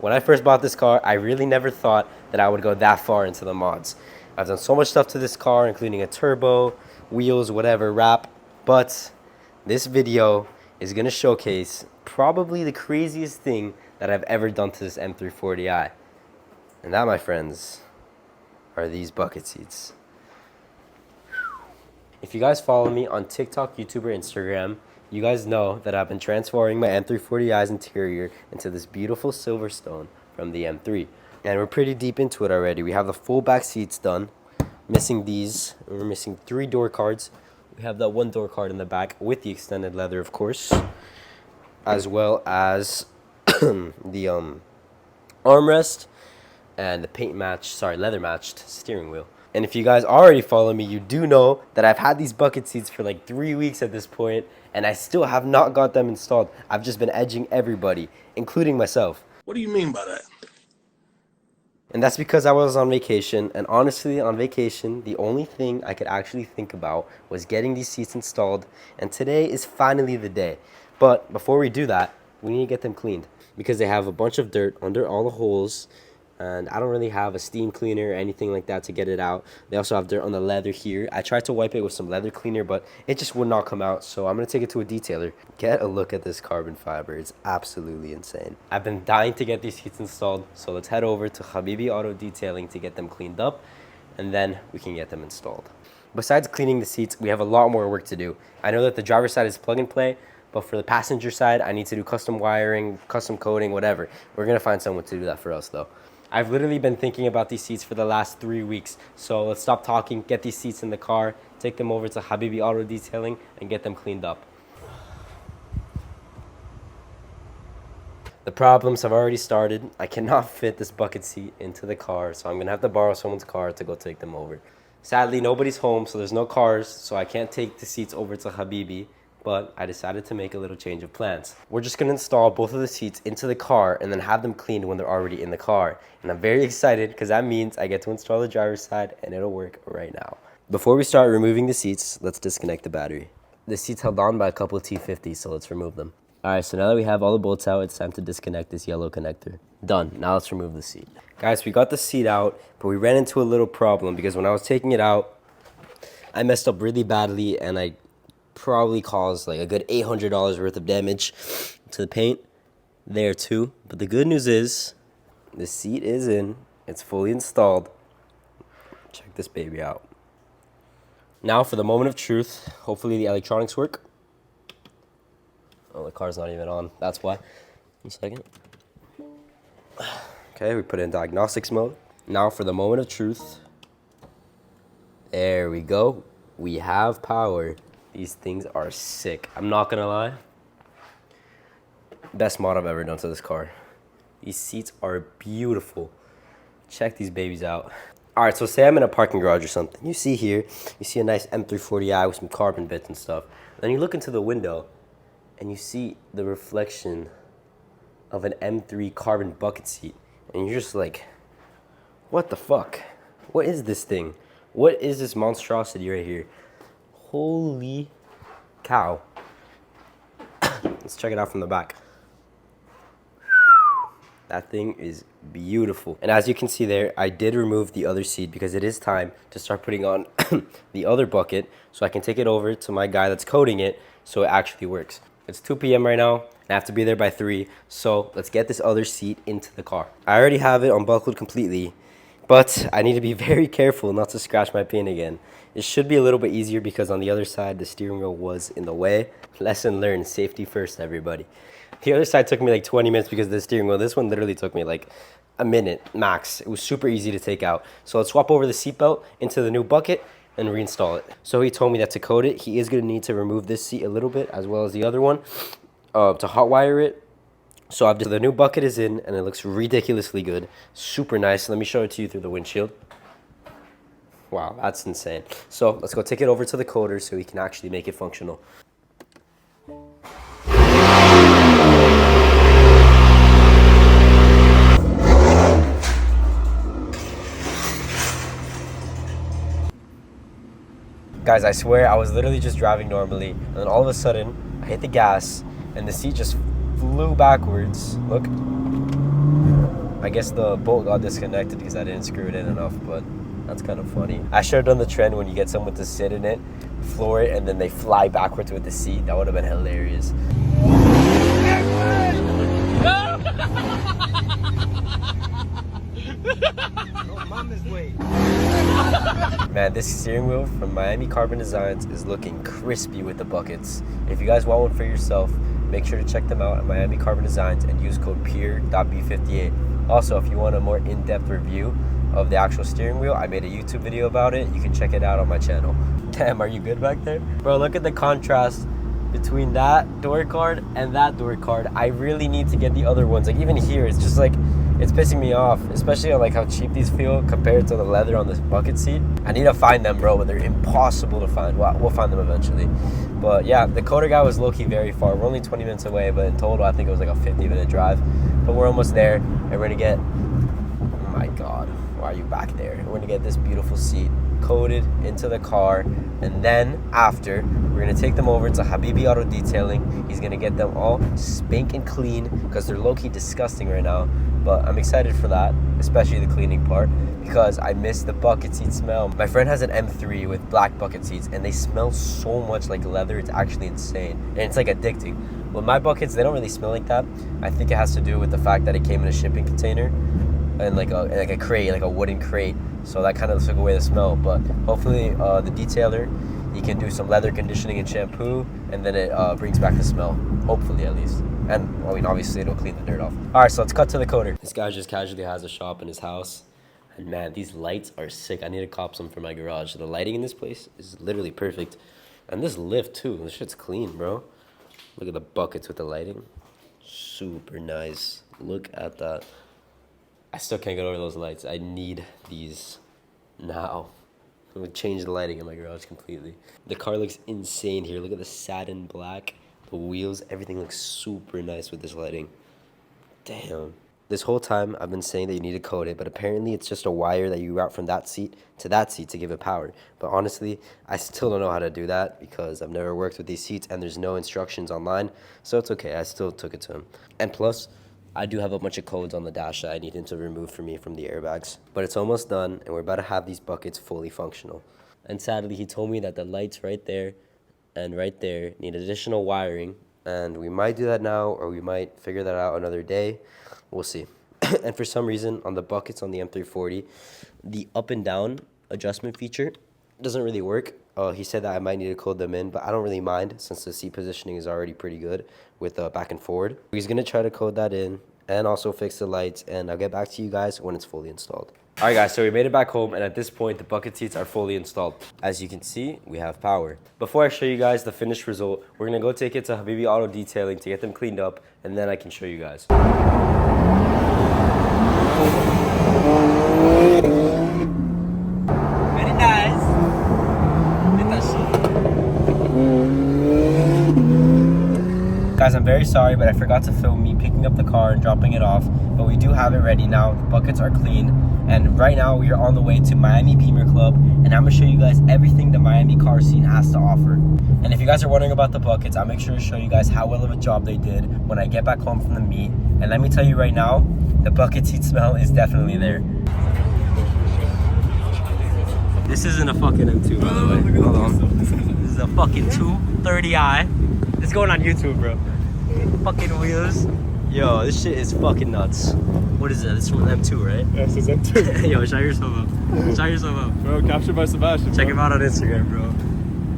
When I first bought this car, I really never thought that I would go that far into the mods. I've done so much stuff to this car, including a turbo, wheels, whatever, wrap. But this video is going to showcase probably the craziest thing that I've ever done to this M340i. And that, my friends, are these bucket seats. If you guys follow me on TikTok, YouTube, or Instagram, you guys know that I've been transforming my M340i's interior into this beautiful silverstone from the M3. And we're pretty deep into it already. We have the full back seats done. Missing these. We're missing 3 door cards. We have that 1 door card in the back with the extended leather, of course. As well as the armrest and the leather matched steering wheel. And if you guys already follow me, you do know that I've had these bucket seats for like 3 weeks at this point, and I still have not got them installed. I've just been edging everybody, including myself. What do you mean by that? And that's because I was on vacation, and honestly, on vacation, the only thing I could actually think about was getting these seats installed, and today is finally the day. But before we do that, we need to get them cleaned, because they have a bunch of dirt under all the holes, and I don't really have a steam cleaner or anything like that to get it out. They also have dirt on the leather here. I tried to wipe it with some leather cleaner, but it just would not come out, so I'm going to take it to a detailer. Get a look at this carbon fiber. It's absolutely insane. I've been dying to get these seats installed, so let's head over to Habibi Auto Detailing to get them cleaned up, and then we can get them installed. Besides cleaning the seats, we have a lot more work to do. I know that the driver's side is plug and play, but for the passenger side, I need to do custom wiring, custom coating, whatever. We're going to find someone to do that for us, though. I've literally been thinking about these seats for the last 3 weeks. So let's stop talking, get these seats in the car, take them over to Habibi Auto Detailing, and get them cleaned up. The problems have already started. I cannot fit this bucket seat into the car, so I'm going to have to borrow someone's car to go take them over. Sadly, nobody's home, so there's no cars, so I can't take the seats over to Habibi. But I decided to make a little change of plans. We're just going to install both of the seats into the car and then have them cleaned when they're already in the car. And I'm very excited because that means I get to install the driver's side and it'll work right now. Before we start removing the seats, let's disconnect the battery. The seat's held on by a couple of T50s, so let's remove them. Alright, so now that we have all the bolts out, it's time to disconnect this yellow connector. Done. Now let's remove the seat. Guys, we got the seat out, but we ran into a little problem because when I was taking it out, I messed up really badly and I probably caused like a good $800 worth of damage to the paint there too. But the good news is the seat is in, it's fully installed. Check this baby out. Now for the moment of truth. Hopefully the electronics work. Oh, the car's not even on, that's why. 1 second. Okay, we put it in diagnostics mode. Now for the moment of truth. There we go, we have power. These things are sick. I'm not gonna lie. Best mod I've ever done to this car. These seats are beautiful. Check these babies out. Alright, so say I'm in a parking garage or something. You see here, you see a nice M340i with some carbon bits and stuff. Then you look into the window and you see the reflection of an M3 carbon bucket seat. And you're just like, what the fuck? What is this thing? What is this monstrosity right here? Holy cow. Let's check it out from the back. That thing is beautiful. And as you can see there, I did remove the other seat because it is time to start putting on the other bucket so I can take it over to my guy that's coating it so it actually works. It's 2 p.m. right now. I have to be there by 3. So let's get this other seat into the car. I already have it unbuckled completely, but I need to be very careful not to scratch my paint again. It should be a little bit easier because on the other side, the steering wheel was in the way. Lesson learned, safety first, everybody. The other side took me like 20 minutes because of the steering wheel. This one literally took me like a minute max. It was super easy to take out. So let's swap over the seatbelt into the new bucket and reinstall it. So he told me that to coat it, he is gonna need to remove this seat a little bit as well as the other one to hot wire it. So the new bucket is in and it looks ridiculously good. Super nice. Let me show it to you through the windshield. Wow, that's insane. So let's go take it over to the coder so we can actually make it functional. Guys, I swear I was literally just driving normally and then all of a sudden I hit the gas and the seat just flew backwards. Look. I guess the bolt got disconnected because I didn't screw it in enough, but that's kind of funny. I should have done the trend when you get someone to sit in it, floor it, and then they fly backwards with the seat. That would have been hilarious. Man, this steering wheel from Miami Carbon Designs is looking crispy with the buckets. If you guys want one for yourself, make sure to check them out at Miami Carbon Designs and use code PEER.B58. Also, if you want a more in-depth review of the actual steering wheel, I made a YouTube video about it. You can check it out on my channel. Damn, are you good back there? Bro, look at the contrast between that door card and that door card. I really need to get the other ones. Like, even here, it's just like, it's pissing me off, especially on like how cheap these feel compared to the leather on this bucket seat. I need to find them, bro, but they're impossible to find. Well, we'll find them eventually. But yeah, the coder guy was low-key very far. We're only 20 minutes away, but in total, I think it was like a 50-minute drive. But we're almost there, and we're gonna get, oh my God, why are you back there? We're gonna get this beautiful seat coated into the car, and then after, we're gonna take them over to Habibi Auto Detailing. He's gonna get them all spanking clean because they're low-key disgusting right now. But I'm excited for that, especially the cleaning part, because I miss the bucket seat smell. My friend has an M3 with black bucket seats, and they smell so much like leather. It's actually insane, and it's like addicting. With my buckets, they don't really smell like that. I think it has to do with the fact that it came in a shipping container and like a crate, like a wooden crate. So that kind of took away the smell. But hopefully, the detailer, he can do some leather conditioning and shampoo, and then it brings back the smell. Hopefully, at least. And, I mean, obviously, it'll clean the dirt off. All right, so let's cut to the coder. This guy just casually has a shop in his house. And, man, these lights are sick. I need to cop some for my garage. The lighting in this place is literally perfect. And this lift, too. This shit's clean, bro. Look at the buckets with the lighting. Super nice. Look at that. I still can't get over those lights. I need these now. I'm going to change the lighting in my garage completely. The car looks insane here. Look at the satin black. The wheels, everything looks super nice with this lighting. Damn. This whole time, I've been saying that you need to coat it, but apparently it's just a wire that you route from that seat to give it power. But honestly, I still don't know how to do that because I've never worked with these seats and there's no instructions online. So it's okay. I still took it to him. And plus, I do have a bunch of codes on the dash that I need him to remove for me from the airbags. But it's almost done, and we're about to have these buckets fully functional. And sadly, he told me that the lights right there and right there need additional wiring, and we might do that now, or we might figure that out another day. We'll see. And for some reason, on the buckets on the M340, the up and down adjustment feature doesn't really work. He said that I might need to code them in, but I don't really mind since the seat positioning is already pretty good with back and forward. He's gonna try to code that in and also fix the lights, and I'll get back to you guys when it's fully installed. All right, guys, so we made it back home, and at this point, the bucket seats are fully installed. As you can see, we have power. Before I show you guys the finished result, we're gonna go take it to Habibi Auto Detailing to get them cleaned up, and then I can show you guys. Very nice. Guys, I'm very sorry, but I forgot to film me picking up the car and dropping it off, but we do have it ready now. The buckets are clean, and right now we are on the way to Miami Beamer Club, and I'm gonna show you guys everything the Miami car scene has to offer. And if you guys are wondering about the buckets, I'll make sure to show you guys how well of a job they did when I get back home from the meet. And let me tell you right now, the bucket seat smell is definitely there. This isn't a fucking M2, by the way. Hold on. This is a fucking 230i. It's going on YouTube, bro. Fucking wheels. Yo, this shit is fucking nuts. What is that? This is from M2, right? Yes, it's M2. Yo, shout yourself up. Shout yourself up. Bro, captured by Sebastian. Check him out on Instagram, bro.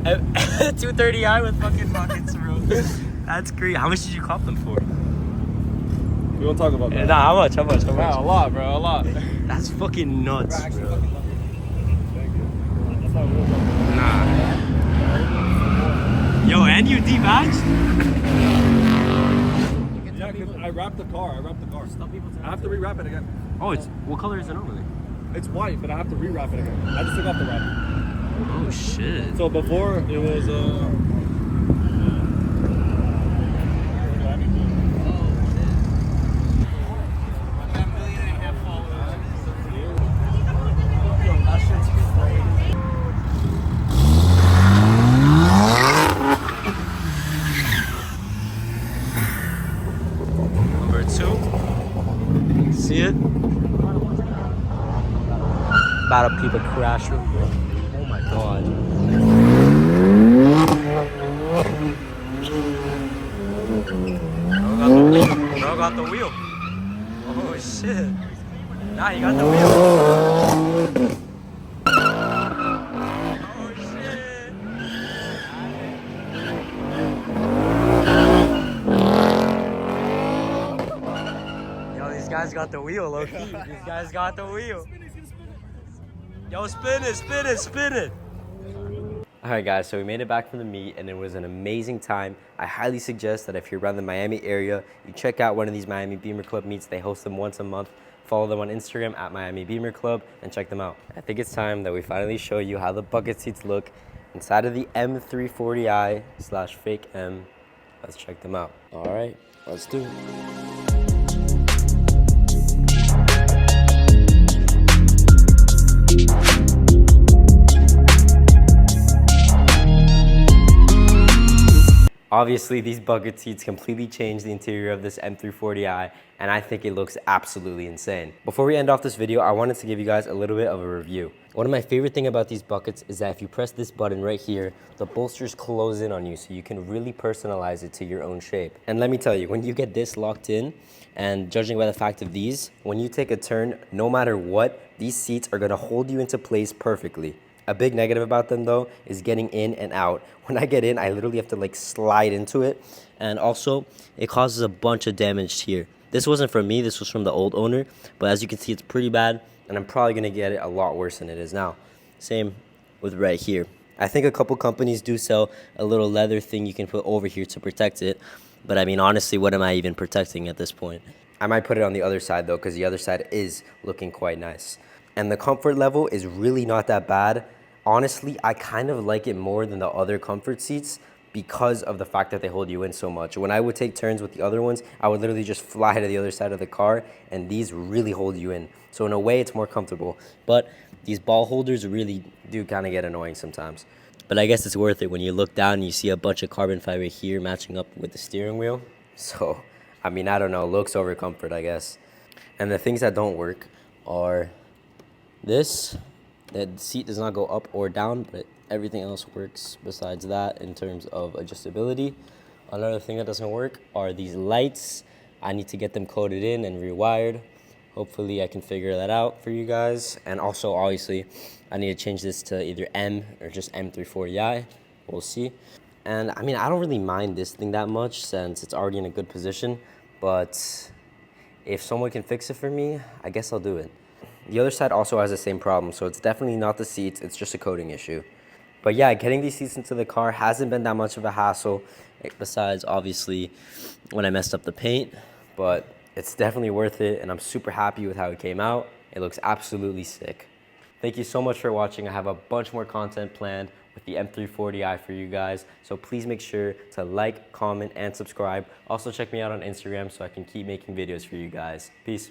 230i with fucking buckets, bro. That's great. How much did you cop them for? We won't talk about that. Nah, how much? Nah, a lot, bro, a lot. That's fucking nuts, bro. Nah. Yo, and you debadged? Yeah, because I wrapped the car. I have to rewrap it again. Oh, it's what color is it normally? It's white, but I have to rewrap it again. I just took off the wrap. Oh shit. So before it was See it? About to peep a crash real quick. Oh my god. Bro got the wheel. Oh shit. Nah, he got the wheel. Oh shit. Yo, these guys got the wheel, low key. These guys got the wheel. Yo, spin it, spin it, spin it. Alright guys, so we made it back from the meet and it was an amazing time. I highly suggest that if you're around the Miami area, you check out one of these Miami Beamer Club meets. They host them once a month. Follow them on Instagram at Miami Beamer Club and check them out. I think it's time that we finally show you how the bucket seats look inside of the M340i / fake M. Let's check them out. Alright, let's do it. Obviously, these bucket seats completely changed the interior of this M340i, and I think it looks absolutely insane. Before we end off this video, I wanted to give you guys a little bit of a review. One of my favorite things about these buckets is that if you press this button right here, the bolsters close in on you, so you can really personalize it to your own shape. And let me tell you, when you get this locked in, and judging by the fact of these, when you take a turn, no matter what, these seats are gonna hold you into place perfectly. A big negative about them though is getting in and out. When I get in, I literally have to like slide into it. And also, it causes a bunch of damage here. This wasn't from me, this was from the old owner. But as you can see, it's pretty bad. And I'm probably gonna get it a lot worse than it is now. Same with right here. I think a couple companies do sell a little leather thing you can put over here to protect it. But I mean, honestly, what am I even protecting at this point? I might put it on the other side though, because the other side is looking quite nice. And the comfort level is really not that bad. Honestly, I kind of like it more than the other comfort seats because of the fact that they hold you in so much. When I would take turns with the other ones, I would literally just fly to the other side of the car, and these really hold you in. So in a way, it's more comfortable. But these ball holders really do kind of get annoying sometimes. But I guess it's worth it when you look down and you see a bunch of carbon fiber here matching up with the steering wheel. So, I mean, I don't know, looks over comfort, I guess. And the things that don't work are this. The seat does not go up or down, but everything else works besides that in terms of adjustability. Another thing that doesn't work are these lights. I need to get them coded in and rewired. Hopefully I can figure that out for you guys. And also, obviously, I need to change this to either M or just M340i. We'll see. And I mean, I don't really mind this thing that much since it's already in a good position, but if someone can fix it for me, I guess I'll do it. The other side also has the same problem, so it's definitely not the seats, it's just a coating issue. But yeah, getting these seats into the car hasn't been that much of a hassle, besides obviously when I messed up the paint, but it's definitely worth it, and I'm super happy with how it came out. It looks absolutely sick. Thank you so much for watching. I have a bunch more content planned with the M340i for you guys, so please make sure to like, comment, and subscribe. Also check me out on Instagram so I can keep making videos for you guys. Peace.